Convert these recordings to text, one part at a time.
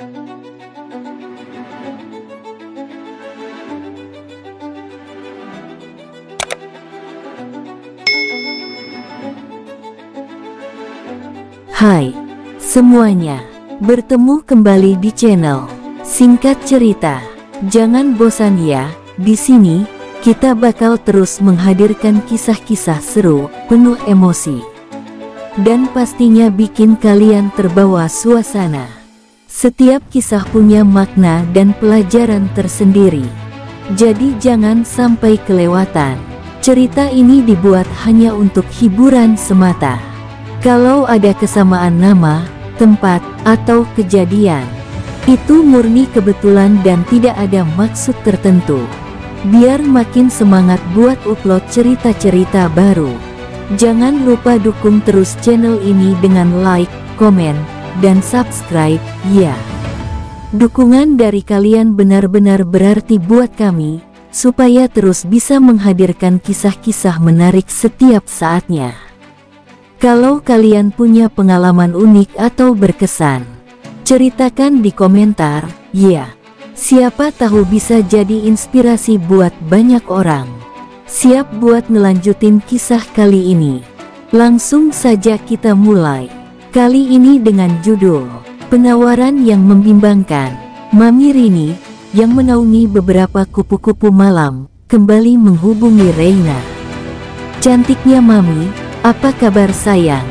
Hai semuanya, bertemu kembali di channel Singkat Cerita. Jangan bosan ya, di sini kita bakal terus menghadirkan kisah-kisah seru, penuh emosi, dan pastinya bikin kalian terbawa suasana. Setiap kisah punya makna dan pelajaran tersendiri, jadi jangan sampai kelewatan. Cerita ini dibuat hanya untuk hiburan semata. Kalau ada kesamaan nama, tempat, atau kejadian, itu murni kebetulan dan tidak ada maksud tertentu. Biar makin semangat buat upload cerita-cerita baru. Jangan lupa dukung terus channel ini dengan like, komen, dan subscribe, ya. Dukungan dari kalian benar-benar berarti buat kami, supaya terus bisa menghadirkan kisah-kisah menarik setiap saatnya. Kalau kalian punya pengalaman unik atau berkesan, ceritakan di komentar, ya. Siapa tahu bisa jadi inspirasi buat banyak orang. Siap buat ngelanjutin kisah kali ini? Langsung saja kita mulai. Kali ini dengan judul Penawaran yang Membimbangkan. Mami Rini, yang menaungi beberapa kupu-kupu malam, kembali menghubungi Reina. Cantiknya Mami, apa kabar sayang?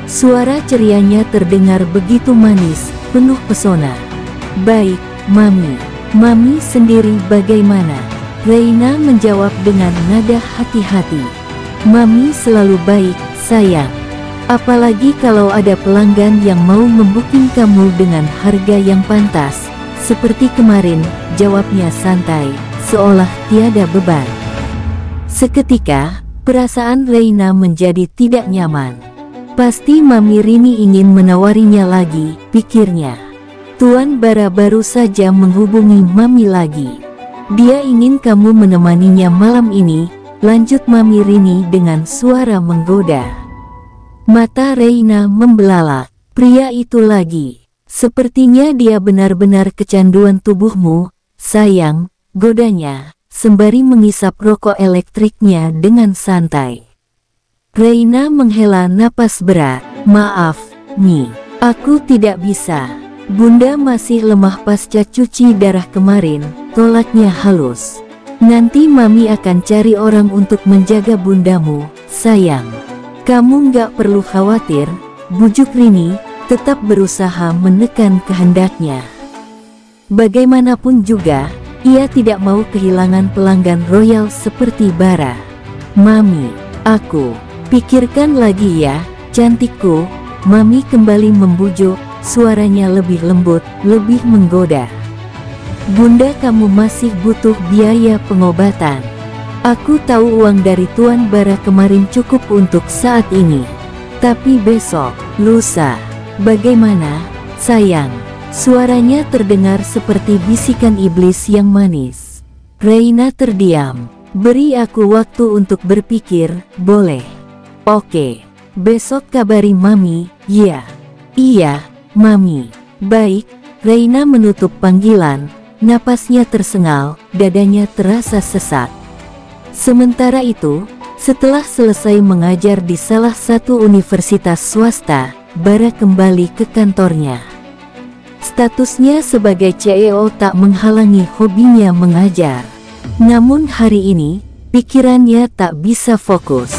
Suara cerianya terdengar begitu manis, penuh pesona. Baik, Mami. Mami sendiri bagaimana? Reina menjawab dengan nada hati-hati. Mami selalu baik, sayang. Apalagi kalau ada pelanggan yang mau membooking kamu dengan harga yang pantas. Seperti kemarin, jawabnya santai, seolah tiada beban. Seketika, perasaan Reina menjadi tidak nyaman. Pasti Mami Rini ingin menawarinya lagi, pikirnya. Tuan Bara baru saja menghubungi Mami lagi. Dia ingin kamu menemaninya malam ini, lanjut Mami Rini dengan suara menggoda. Mata Reina membelalak. Pria itu lagi. Sepertinya dia benar-benar kecanduan tubuhmu, sayang, godanya, sembari mengisap rokok elektriknya dengan santai. Reina menghela napas berat. Maaf, Mi, aku tidak bisa. Bunda masih lemah pasca cuci darah kemarin, tolaknya halus. Nanti Mami akan cari orang untuk menjaga bundamu, sayang. Kamu nggak perlu khawatir, bujuk Rini, tetap berusaha menekan kehendaknya. Bagaimanapun juga, ia tidak mau kehilangan pelanggan royal seperti Bara. Mami, aku, pikirkan lagi ya, cantikku. Mami kembali membujuk, suaranya lebih lembut, lebih menggoda. Bunda kamu masih butuh biaya pengobatan. Aku tahu uang dari Tuan Bara kemarin cukup untuk saat ini. Tapi besok, lusa, bagaimana, sayang? Suaranya terdengar seperti bisikan iblis yang manis. Reina terdiam. Beri aku waktu untuk berpikir, boleh? Oke. Besok kabari Mami, ya. Iya, Mami. Baik. Reina menutup panggilan, napasnya tersengal, dadanya terasa sesak. Sementara itu, setelah selesai mengajar di salah satu universitas swasta, Bara kembali ke kantornya. Statusnya sebagai CEO tak menghalangi hobinya mengajar. Namun hari ini, pikirannya tak bisa fokus.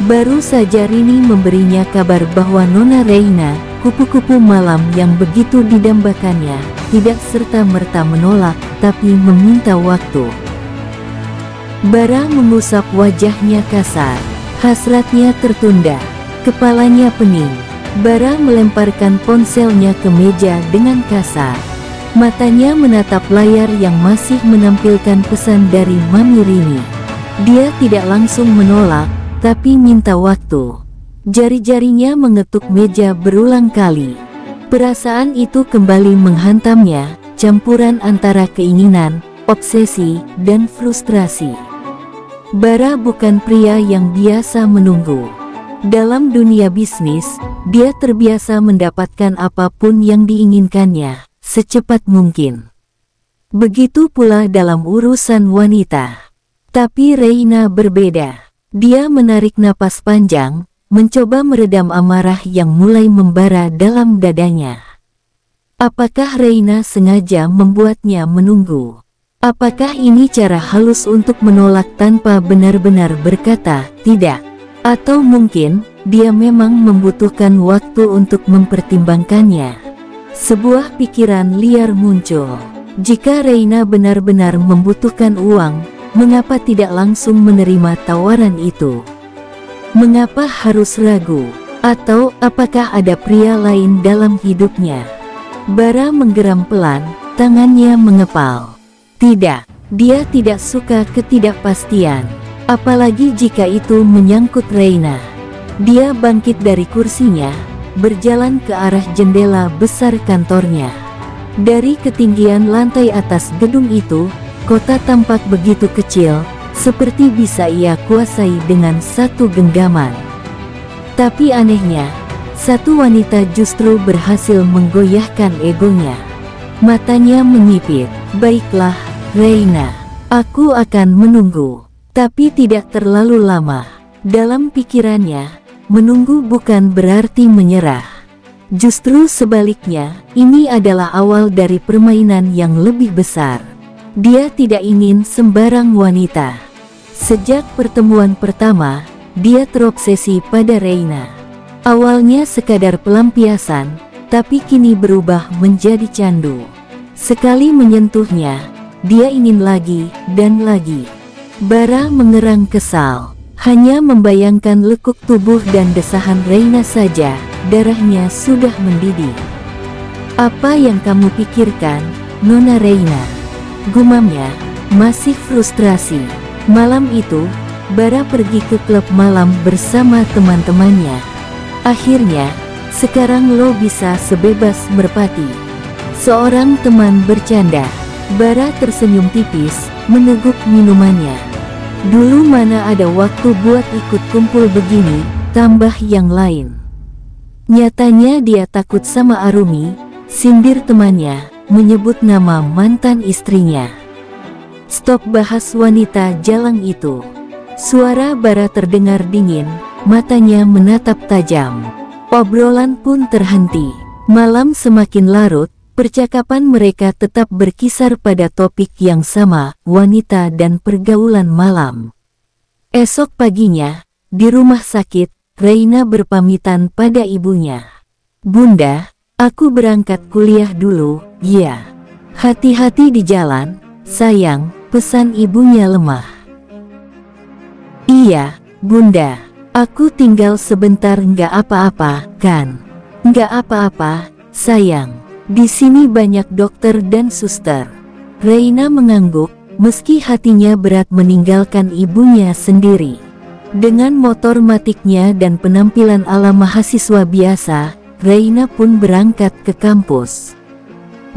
Baru saja Rini memberinya kabar bahwa Nona Reina, kupu-kupu malam yang begitu didambakannya, tidak serta-merta menolak, tapi meminta waktu. Bara mengusap wajahnya kasar. Hasratnya tertunda. Kepalanya pening. Bara melemparkan ponselnya ke meja dengan kasar. Matanya menatap layar yang masih menampilkan pesan dari Mami Rini. Dia tidak langsung menolak, tapi minta waktu. Jari-jarinya mengetuk meja berulang kali. Perasaan itu kembali menghantamnya, campuran antara keinginan, obsesi, dan frustrasi. Bara bukan pria yang biasa menunggu. Dalam dunia bisnis, dia terbiasa mendapatkan apapun yang diinginkannya, secepat mungkin. Begitu pula dalam urusan wanita. Tapi Reina berbeda. Dia menarik napas panjang, mencoba meredam amarah yang mulai membara dalam dadanya. Apakah Reina sengaja membuatnya menunggu? Apakah ini cara halus untuk menolak tanpa benar-benar berkata tidak? Atau mungkin dia memang membutuhkan waktu untuk mempertimbangkannya? Sebuah pikiran liar muncul. Jika Reina benar-benar membutuhkan uang, mengapa tidak langsung menerima tawaran itu? Mengapa harus ragu? Atau apakah ada pria lain dalam hidupnya? Bara menggeram pelan, tangannya mengepal. Tidak, dia tidak suka ketidakpastian. Apalagi jika itu menyangkut Reina. Dia bangkit dari kursinya, berjalan ke arah jendela besar kantornya. Dari ketinggian lantai atas gedung itu, kota tampak begitu kecil, seperti bisa ia kuasai dengan satu genggaman. Tapi anehnya, satu wanita justru berhasil menggoyahkan egonya. Matanya menyipit. Baiklah, Reina. Aku akan menunggu. Tapi tidak terlalu lama. Dalam pikirannya, menunggu bukan berarti menyerah. Justru sebaliknya, ini adalah awal dari permainan yang lebih besar. Dia tidak ingin sembarang wanita. Sejak pertemuan pertama, dia terobsesi pada Reina. Awalnya sekadar pelampiasan, tapi kini berubah menjadi candu. Sekali menyentuhnya, dia ingin lagi dan lagi. Bara mengerang kesal. Hanya membayangkan lekuk tubuh dan desahan Reina saja, darahnya sudah mendidih. Apa yang kamu pikirkan, Nona Reina? Gumamnya, masih frustrasi. Malam itu, Bara pergi ke klub malam bersama teman-temannya. Akhirnya, sekarang lo bisa sebebas merpati. Seorang teman bercanda. Bara tersenyum tipis, meneguk minumannya. Dulu mana ada waktu buat ikut kumpul begini, tambah yang lain. Nyatanya dia takut sama Arumi, sindir temannya, menyebut nama mantan istrinya. Stop bahas wanita jalang itu. Suara Bara terdengar dingin, matanya menatap tajam. Obrolan pun terhenti. Malam semakin larut, percakapan mereka tetap berkisar pada topik yang sama, wanita dan pergaulan malam. Esok paginya, di rumah sakit, Reina berpamitan pada ibunya. Bunda, aku berangkat kuliah dulu, ya. Hati-hati di jalan, sayang, pesan ibunya lemah. Iya, Bunda, aku tinggal sebentar, nggak apa-apa, kan? Nggak apa-apa, sayang. Di sini banyak dokter dan suster. Reina mengangguk, meski hatinya berat meninggalkan ibunya sendiri. Dengan motor matiknya dan penampilan ala mahasiswa biasa, Reina pun berangkat ke kampus.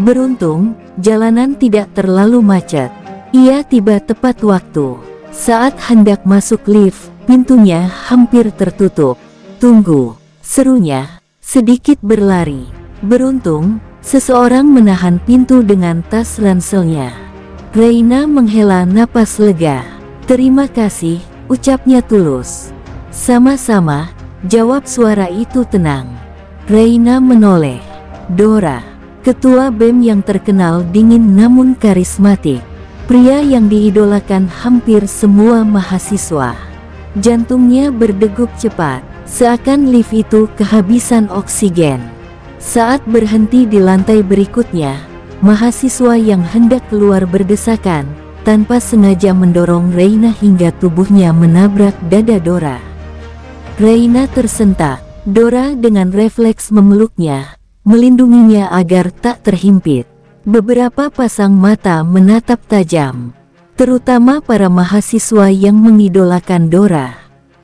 Beruntung, jalanan tidak terlalu macet. Ia tiba tepat waktu. Saat hendak masuk lift, pintunya hampir tertutup. Tunggu, serunya, sedikit berlari. Beruntung, seseorang menahan pintu dengan tas ranselnya. Reina menghela napas lega. Terima kasih, ucapnya tulus. Sama-sama, jawab suara itu tenang. Reina menoleh. Dora, ketua BEM yang terkenal dingin namun karismatik. Pria yang diidolakan hampir semua mahasiswa. Jantungnya berdegup cepat, seakan lift itu kehabisan oksigen. Saat berhenti di lantai berikutnya, mahasiswa yang hendak keluar berdesakan, tanpa sengaja mendorong Reina hingga tubuhnya menabrak dada Dora. Reina tersentak. Dora dengan refleks memeluknya, melindunginya agar tak terhimpit. Beberapa pasang mata menatap tajam, terutama para mahasiswa yang mengidolakan Dora.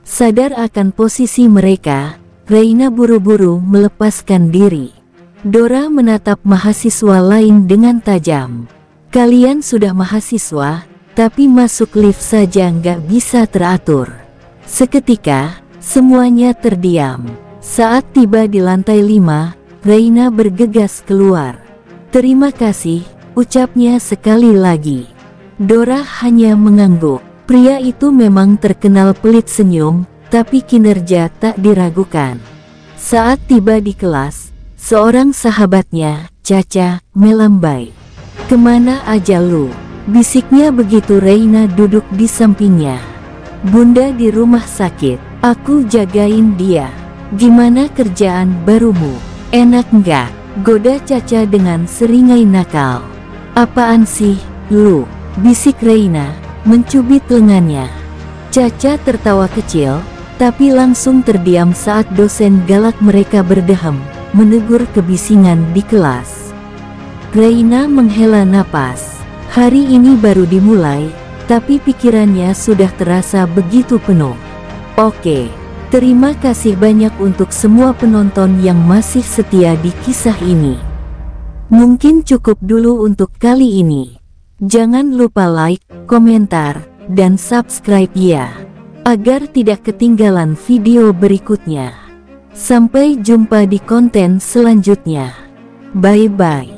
Sadar akan posisi mereka, Reina buru-buru melepaskan diri. Dora menatap mahasiswa lain dengan tajam. Kalian sudah mahasiswa, tapi masuk lift saja nggak bisa teratur. Seketika, semuanya terdiam. Saat tiba di lantai 5, Reina bergegas keluar. Terima kasih, ucapnya sekali lagi. Dora hanya mengangguk. Pria itu memang terkenal pelit senyum, tapi kinerja tak diragukan. Saat tiba di kelas, seorang sahabatnya, Caca, melambai. "Kemana aja lu?" bisiknya begitu Reina duduk di sampingnya. "Bunda di rumah sakit, aku jagain dia. Gimana kerjaan barumu? Enak nggak?" goda Caca dengan seringai nakal. "Apaan sih, lu?" bisik Reina, mencubit lengannya. Caca tertawa kecil, tapi langsung terdiam saat dosen galak mereka berdehem, menegur kebisingan di kelas. Reina menghela napas. Hari ini baru dimulai, tapi pikirannya sudah terasa begitu penuh. Oke, terima kasih banyak untuk semua penonton yang masih setia di kisah ini. Mungkin cukup dulu untuk kali ini. Jangan lupa like, komentar, dan subscribe ya, agar tidak ketinggalan video berikutnya. Sampai jumpa di konten selanjutnya. Bye-bye.